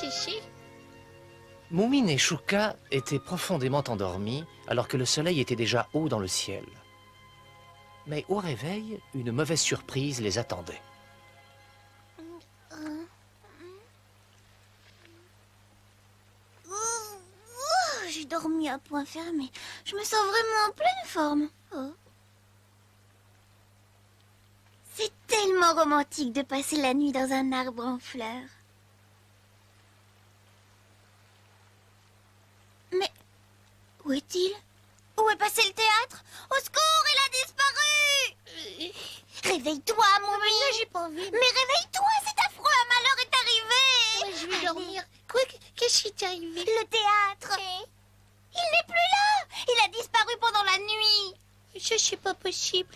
si. Moumine et Chouka étaient profondément endormis alors que le soleil était déjà haut dans le ciel. Mais au réveil, une mauvaise surprise les attendait. J'ai dormi à point fermé. Je me sens vraiment en pleine forme. Oh. C'est tellement romantique de passer la nuit dans un arbre en fleurs. Mais où est-il? Où est passé le théâtre? Au secours, il a disparu! Réveille-toi, mon Là, j'ai pas envie. Mais réveille-toi, c'est affreux, un malheur est arrivé! Ouais, je vais dormir. Quoi? Qu'est-ce qui t'est arrivé? Le théâtre! Il n'est plus là! Il a disparu pendant la nuit! Ça, c'est pas possible.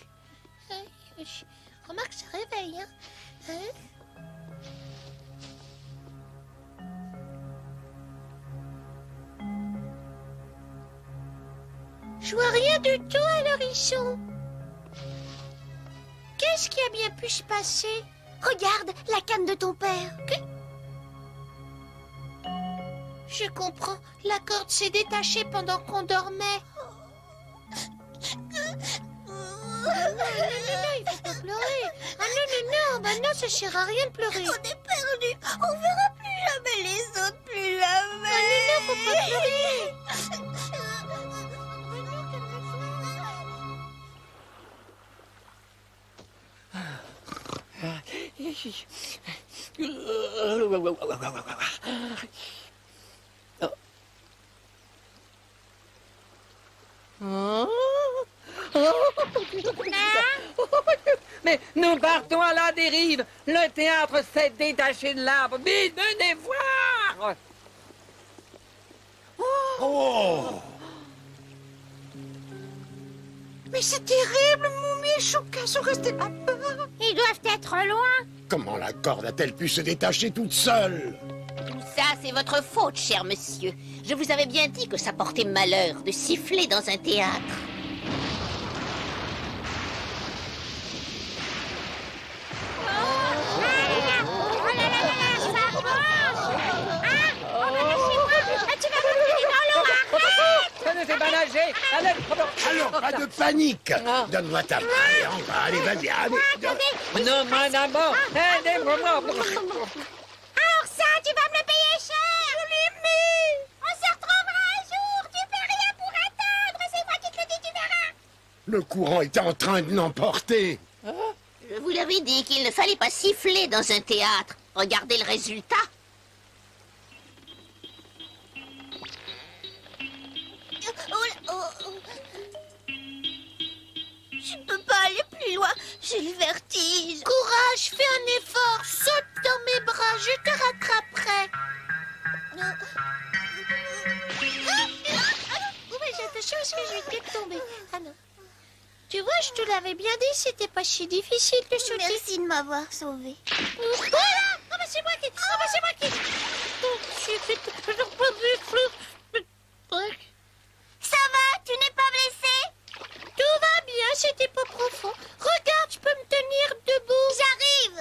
Remarque, ça réveille, hein? Je vois rien du tout à l'horizon. Qu'est-ce qui a bien pu se passer? Regarde, la canne de ton père! Je comprends. La corde s'est détachée pendant qu'on dormait. Non, il faut pas pleurer. Ah non, bah non, ça sert à rien de pleurer. On est perdu! On verra plus jamais les autres, plus jamais! Non, faut pas pleurer. Mais nous partons à la dérive. Le théâtre s'est détaché de l'arbre. Vite, venez voir. Oh! Mais c'est terrible, Moumi et Chouka sont restés là-bas. Ils doivent être loin! Comment la corde a-t-elle pu se détacher toute seule? Tout ça, c'est votre faute, cher monsieur. Je vous avais bien dit que ça portait malheur de siffler dans un théâtre. Ça ne fait pas nager. Allez, Alors, pas de panique! Donne-moi ta main et on va. Allez, vas-y, allez! non, mon amour, aidez-moi. Alors ça, tu vas me le payer cher! On se retrouvera un jour! Tu fais rien pour attendre! C'est moi qui te le dis, tu verras! Le courant est en train de l'emporter! Je vous l'avais dit qu'il ne fallait pas siffler dans un théâtre. Regardez le résultat. Je peux pas aller plus loin, j'ai le vertige. Courage, fais un effort. Saute dans mes bras, je te rattraperai. Oh, mais j'ai attention parce que je vais peut-être tomber. Ah non. Tu vois, je te l'avais bien dit, c'était pas si difficile de sauter. Merci de m'avoir sauvée. Voilà! Oh, bah c'est moi qui... Ça va, tu n'es pas blessée? Tout va bien, c'était pas profond. Regarde, je peux me tenir debout. J'arrive!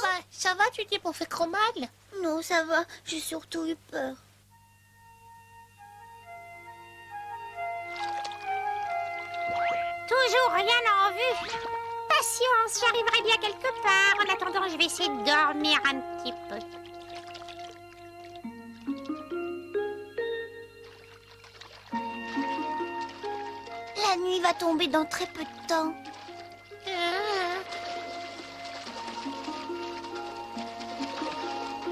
Bah, ça va, tu t'es pas fait trop mal? Non, ça va, j'ai surtout eu peur. Toujours rien en vue. Patience, j'arriverai bien quelque part. En attendant, je vais essayer de dormir un petit peu. La nuit va tomber dans très peu de temps.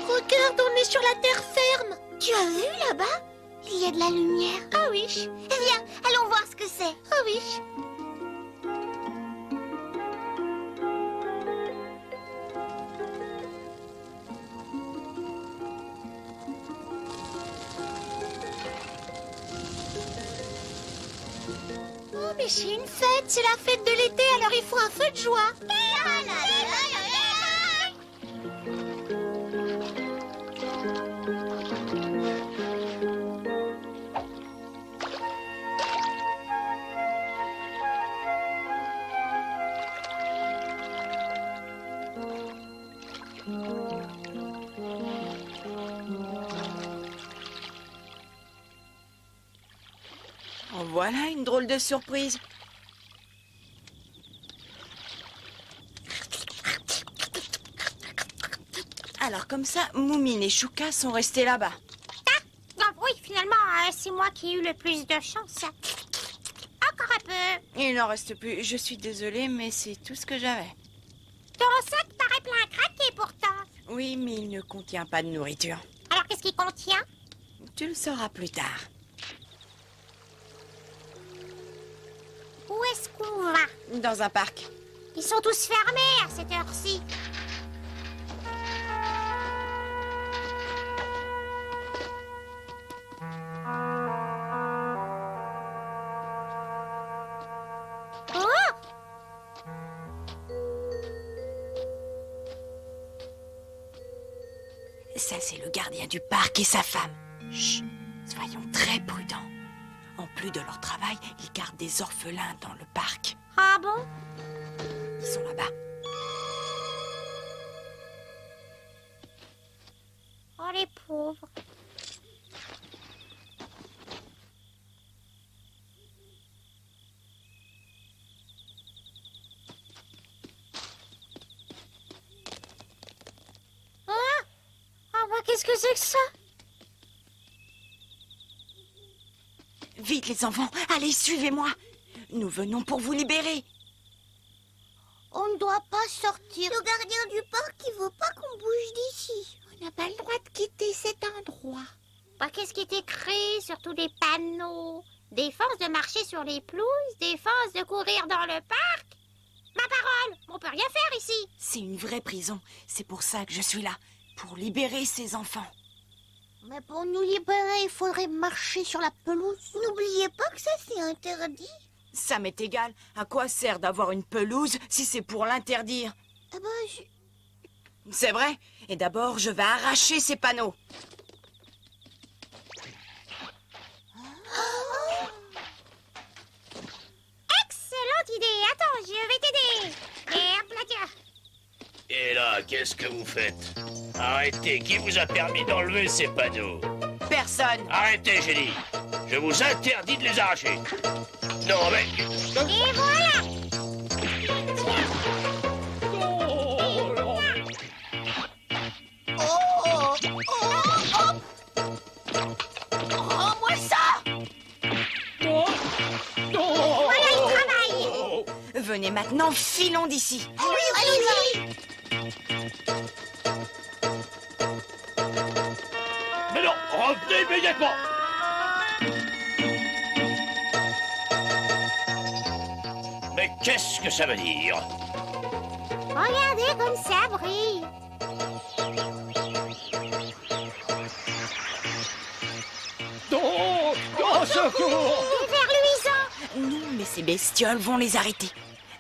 Regarde, on est sur la terre ferme. Tu as vu là-bas? Il y a de la lumière. Ah oui, Viens, allons voir ce que c'est. ah oui. Oh, mais c'est une fête, c'est la fête de l'été, alors il faut un feu de joie. voilà une drôle de surprise. Alors comme ça, Moumine et Chouka sont restés là-bas. Ah, oui, finalement, c'est moi qui ai eu le plus de chance. Encore un peu. Il n'en reste plus. Je suis désolée, mais c'est tout ce que j'avais. Ton sac paraît plein à craquer pourtant. Oui, mais il ne contient pas de nourriture. Alors qu'est-ce qu'il contient? Tu le sauras plus tard. Où est-ce qu'on va? Dans un parc. Ils sont tous fermés à cette heure-ci. Ça, c'est le gardien du parc et sa femme. Chut, soyons très prudents. En plus de leur travail, ils gardent des orphelins dans le parc. Ah bon? Ils sont là-bas. Oh, les pauvres. Qu'est-ce que c'est que ça? Vite, les enfants, allez, suivez-moi. Nous venons pour vous libérer. On ne doit pas sortir. Le gardien du parc, il veut pas qu'on bouge d'ici. On n'a pas le droit de quitter cet endroit. Bah, qu'est-ce qui est écrit sur tous les panneaux? Défense de marcher sur les pelouses, défense de courir dans le parc. Ma parole, on peut rien faire ici. C'est une vraie prison. C'est pour ça que je suis là. Pour libérer ces enfants. Mais pour nous libérer, il faudrait marcher sur la pelouse. N'oubliez pas que ça, c'est interdit. Ça m'est égal. À quoi sert d'avoir une pelouse si c'est pour l'interdire? Ah ben, C'est vrai. Et d'abord, je vais arracher ces panneaux. Excellente idée. Attends, je vais t'aider. Et hop là, tiens. Et là, qu'est-ce que vous faites? Arrêtez, qui vous a permis d'enlever ces panneaux? Personne. Arrêtez, j'ai dit. Je vous interdis de les arracher. Non, mais... Et voilà. Rends-moi ça! Voilà le travail. Venez maintenant, filons d'ici. allez-y. Mais non, revenez immédiatement! Mais qu'est-ce que ça veut dire? Regardez comme ça brille. Oh, secours! C'est vers luisant. Non, mais ces bestioles vont les arrêter.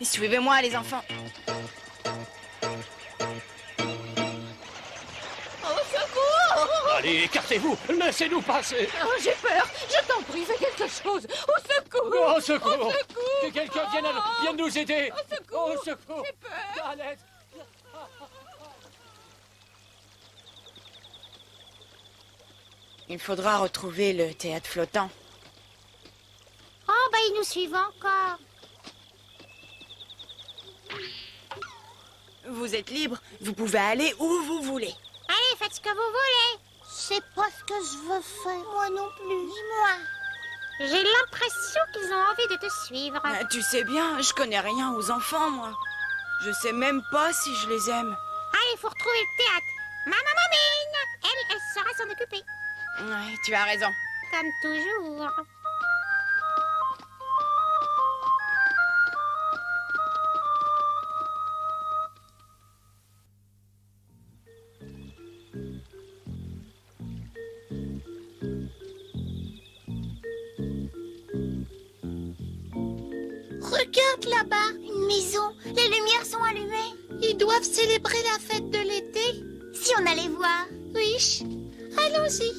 Suivez-moi, les enfants. Allez, écartez-vous! Laissez-nous passer! Oh, j'ai peur. Je t'en prie, fais quelque chose. Au secours. Au secours! secours. Que quelqu'un vienne nous aider! Au secours. Au secours! J'ai peur. À l'aide! Il faudra retrouver le théâtre flottant. Oh, bah, ils nous suivent encore. Vous êtes libre, vous pouvez aller où vous voulez. Allez, faites ce que vous voulez. C'est pas ce que je veux faire. Moi non plus. Dis-moi. J'ai l'impression qu'ils ont envie de te suivre. Tu sais bien, je connais rien aux enfants, moi. Je sais même pas si je les aime. Allez, il faut retrouver le théâtre. Maman Momine, elle saura s'en occuper. Ouais, tu as raison. Comme toujours. Regarde là-bas, une maison. Les lumières sont allumées. Ils doivent célébrer la fête de l'été. Si on allait voir. Oui, allons-y.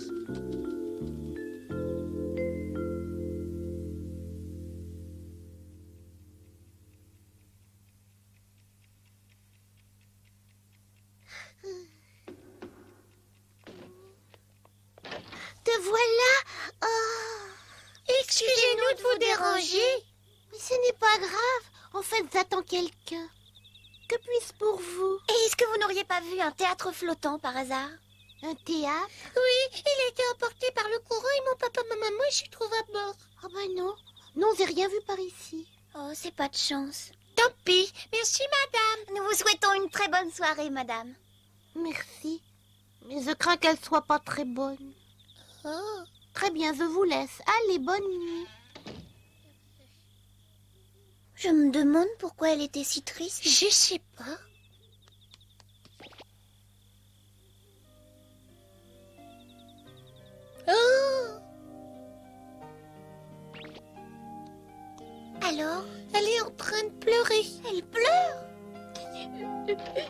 Te voilà. Oh. Excusez-nous de vous déranger. Mais ce n'est pas grave. En fait, j'attends quelqu'un. Que puis-je pour vous? Et est-ce que vous n'auriez pas vu un théâtre flottant par hasard? Un théâtre? Oui, il a été emporté par le courant et mon papa, ma maman, je suis trouvé à bord. Ah ben non. Non, j'ai rien vu par ici. Oh, c'est pas de chance. Tant pis. Merci, madame. Nous vous souhaitons une très bonne soirée, madame. Merci. Mais je crains qu'elle soit pas très bonne. Oh. Très bien, je vous laisse. Allez, bonne nuit. Je me demande pourquoi elle était si triste. Je sais pas. Oh! Alors? Elle est en train de pleurer. Elle pleure?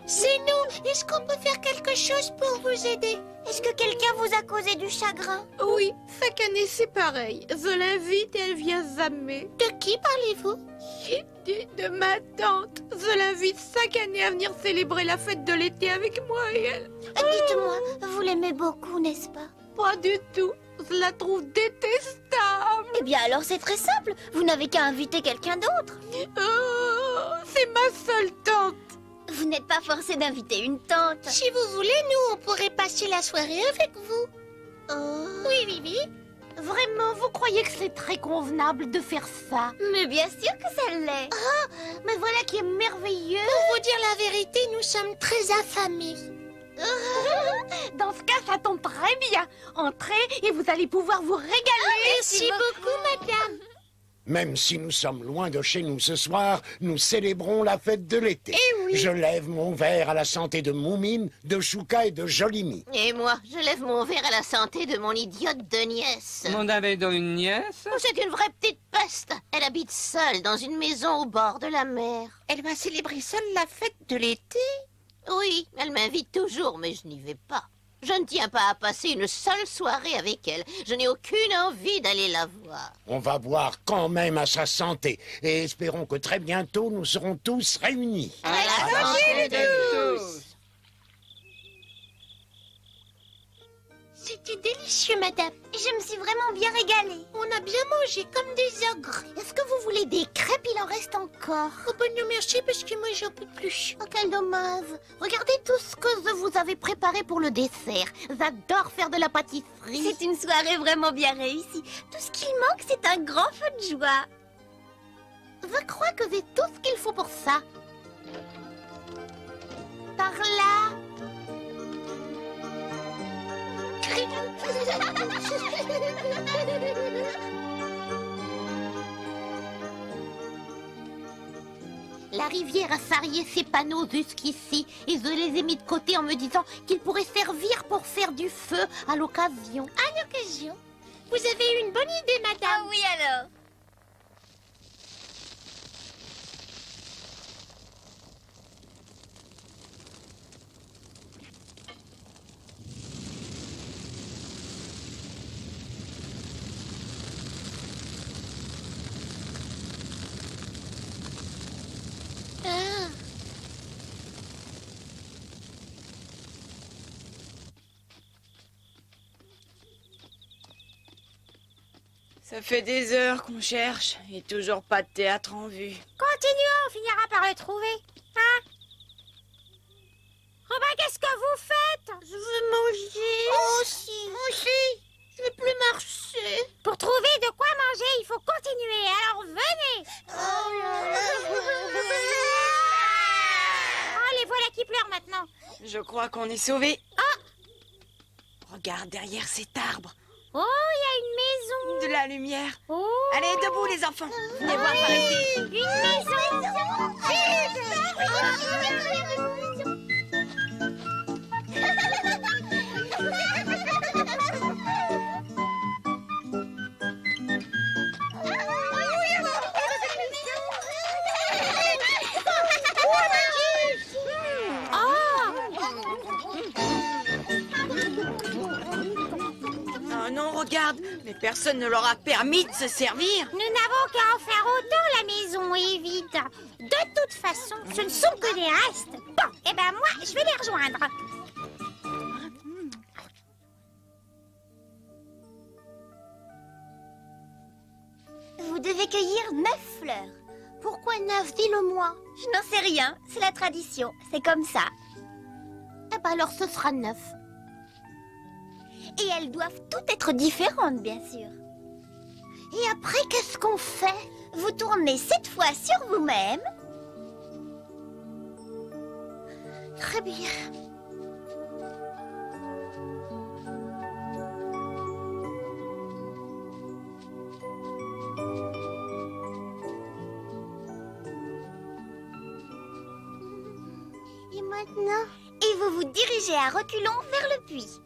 C'est nous. Est-ce qu'on peut faire quelque chose pour vous aider? Est-ce que quelqu'un vous a causé du chagrin? Oui, chaque année c'est pareil. Je l'invite et elle vient jamais. De qui parlez-vous? De ma tante. Je l'invite chaque année à venir célébrer la fête de l'été avec moi et elle. Dites-moi, vous l'aimez beaucoup, n'est-ce pas? Pas du tout. Je la trouve détestable. Eh bien alors c'est très simple. Vous n'avez qu'à inviter quelqu'un d'autre. Oh, c'est ma seule tante. Vous n'êtes pas forcé d'inviter une tante. Si vous voulez, nous, on pourrait passer la soirée avec vous. Oui, Vivi. Vraiment, vous croyez que c'est très convenable de faire ça? Mais bien sûr que ça l'est. Mais voilà qui est merveilleux. Pour vous dire la vérité, nous sommes très affamés. Dans ce cas, ça tombe très bien. Entrez et vous allez pouvoir vous régaler. Merci beaucoup, madame. Même si nous sommes loin de chez nous ce soir, nous célébrons la fête de l'été. Eh oui. Je lève mon verre à la santé de Moumine, de Chouka et de Jolimi. Et moi, je lève mon verre à la santé de mon idiote de nièce. Vous avez donc une nièce? C'est une vraie petite peste. Elle habite seule dans une maison au bord de la mer. Elle va célébrer seule la fête de l'été? Oui, elle m'invite toujours, mais je n'y vais pas. Je ne tiens pas à passer une seule soirée avec elle. Je n'ai aucune envie d'aller la voir. On va boire quand même à sa santé et espérons que très bientôt nous serons tous réunis. À la santé de tous. C'était délicieux, madame. Je me suis vraiment bien régalée. On a bien mangé comme des ogres. Est-ce que vous voulez des crêpes? Il en reste encore. Oh ben non, merci, parce que moi, j'en peux plus. Oh, quel dommage. Regardez tout ce que je vous avais préparé pour le dessert. J'adore faire de la pâtisserie. C'est une soirée vraiment bien réussie. Tout ce qu'il manque, c'est un grand feu de joie. Je crois que j'ai tout ce qu'il faut pour ça. Par là. La rivière a sarrié ses panneaux jusqu'ici et je les ai mis de côté en me disant qu'ils pourraient servir pour faire du feu à l'occasion. À l'occasion. Vous avez eu une bonne idée, madame. Ah oui, alors. Ça fait des heures qu'on cherche et toujours pas de théâtre en vue. Continuons, on finira par le trouver. Hein? Oh ben, qu'est-ce que vous faites? Je veux manger. Oh, si. Moi aussi. Je veux plus marcher. Pour trouver de quoi manger, il faut continuer. Alors venez. Oh, les voilà qui pleurent maintenant. Je crois qu'on est sauvés. Ah! Regarde derrière cet arbre. Oh, il y a une maison. De la lumière. Oh. Allez, debout les enfants. Venez voir par ici. Une maison. Oh non, regarde, mais personne ne leur a permis de se servir. Nous n'avons qu'à en faire autant, la maison est vide. De toute façon, ce ne sont que des restes. Bon, eh ben moi, je vais les rejoindre. fleurs. Pourquoi 9? Dis-le-moi. Je n'en sais rien. C'est la tradition. C'est comme ça. Eh ben alors ce sera 9. Et elles doivent toutes être différentes, bien sûr. Et après, qu'est-ce qu'on fait? Vous tournez 7 fois sur vous-même. Très bien. Et maintenant? Et vous vous dirigez à reculons vers le puits.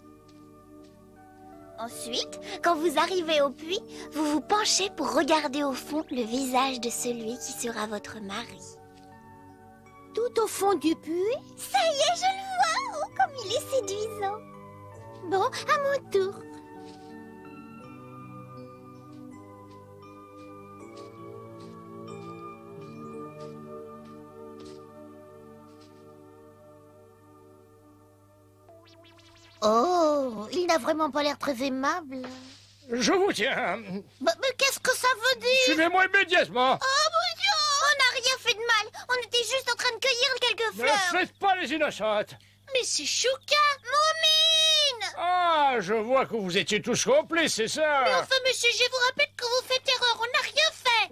Ensuite, quand vous arrivez au puits, vous vous penchez pour regarder au fond le visage de celui qui sera votre mari. Tout au fond du puits? Ça y est, je le vois! Oh, comme il est séduisant! Bon, à mon tour. Oh, il n'a vraiment pas l'air très aimable. Je vous tiens. Mais qu'est-ce que ça veut dire? Suivez-moi immédiatement. Oh mon Dieu! On n'a rien fait de mal. On était juste en train de cueillir quelques Ne fleurs. faites pas les innocentes. Mais c'est Chouka! Moumine! Ah, je vois que vous étiez tous complices, c'est ça. Mais enfin, monsieur, je vous rappelle que vous faites erreur. On n'a rien fait.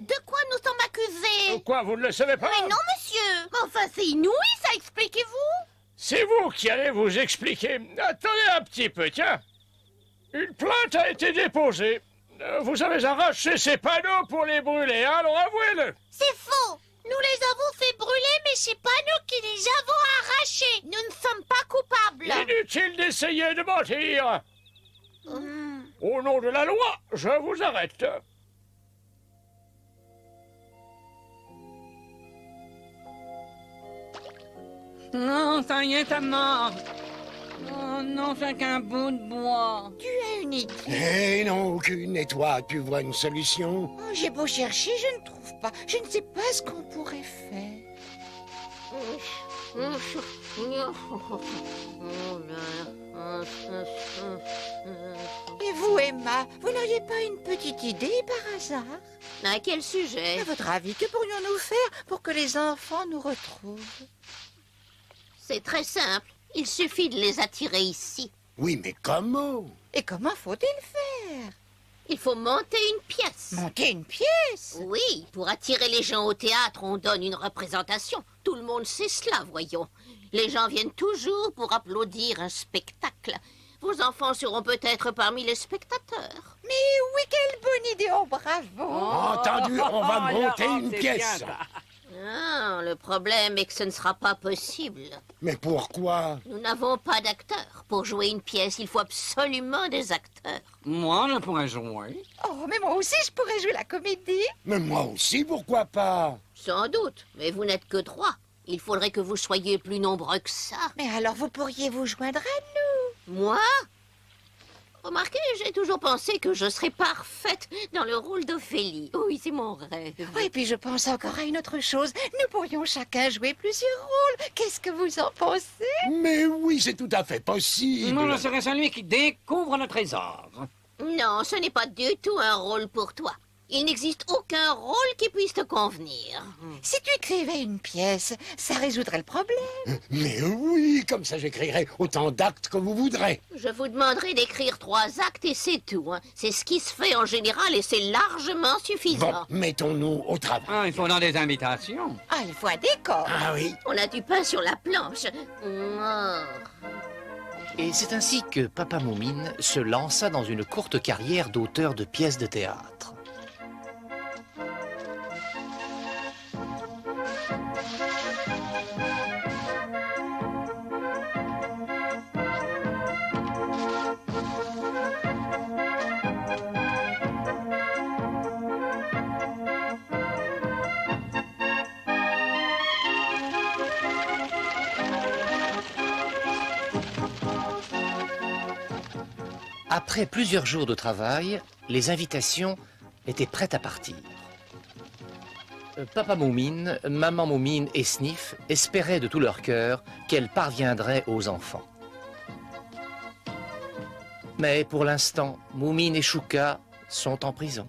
De quoi nous sommes accusés? Quoi, vous ne le savez pas? Mais non, monsieur. Mais enfin, c'est inouï, ça, expliquez-vous. C'est vous qui allez vous expliquer. Attendez un petit peu, tiens. Une plainte a été déposée. Vous avez arraché ces panneaux pour les brûler, hein, alors avouez-le. C'est faux. Nous les avons fait brûler, mais c'est pas nous qui les avons arrachés. Nous ne sommes pas coupables. Inutile d'essayer de mentir. Au nom de la loi, je vous arrête. Non, ça y est, ça mort. Oh non, c'est qu'un bout de bois. Tu as une idée? Eh non, aucune. Et toi, tu vois une solution? Oh, j'ai beau chercher, je ne trouve pas. Je ne sais pas ce qu'on pourrait faire. Et vous, Emma, vous n'auriez pas une petite idée par hasard? À quel sujet? À votre avis, que pourrions-nous faire pour que les enfants nous retrouvent? C'est très simple. Il suffit de les attirer ici. Oui, mais comment? Et comment faut-il faire? Il faut monter une pièce. Monter une pièce? Oui, pour attirer les gens au théâtre, on donne une représentation. Tout le monde sait cela, voyons. Les gens viennent toujours pour applaudir un spectacle. Vos enfants seront peut-être parmi les spectateurs. Mais oui, quelle bonne idée, oh bravo! Entendu, on va monter Laurent, une c'est pièce. bien, ça. Ah, le problème est que ce ne sera pas possible. Mais pourquoi? Nous n'avons pas d'acteurs. Pour jouer une pièce, il faut absolument des acteurs. Moi, je pourrais jouer. Oh, mais moi aussi, je pourrais jouer la comédie. Mais moi aussi, pourquoi pas? Sans doute, mais vous n'êtes que 3. Il faudrait que vous soyez plus nombreux que ça. Mais alors, vous pourriez vous joindre à nous. Moi? Remarquez, j'ai toujours pensé que je serais parfaite dans le rôle d'Ophélie. Oui, c'est mon rêve. Oh, et puis je pense encore à une autre chose. Nous pourrions chacun jouer plusieurs rôles. Qu'est-ce que vous en pensez? Mais oui, c'est tout à fait possible. Moi, je serais celui qui découvre le trésor. Non, ce n'est pas du tout un rôle pour toi. Il n'existe aucun rôle qui puisse te convenir. Si tu écrivais une pièce, ça résoudrait le problème. Mais oui, comme ça j'écrirai autant d'actes que vous voudrez. Je vous demanderai d'écrire 3 actes et c'est tout. Hein. C'est ce qui se fait en général et c'est largement Bon, suffisant. mettons-nous au travail. Ah, il faudra des invitations. Ah, il faut un décor. Ah oui. On a du pain sur la planche. Oh. Et c'est ainsi que Papa Moumine se lança dans une courte carrière d'auteur de pièces de théâtre. Après plusieurs jours de travail, les invitations étaient prêtes à partir. Papa Moumine, Maman Moumine et Sniff espéraient de tout leur cœur qu'elles parviendraient aux enfants. Mais pour l'instant, Moumine et Chouka sont en prison.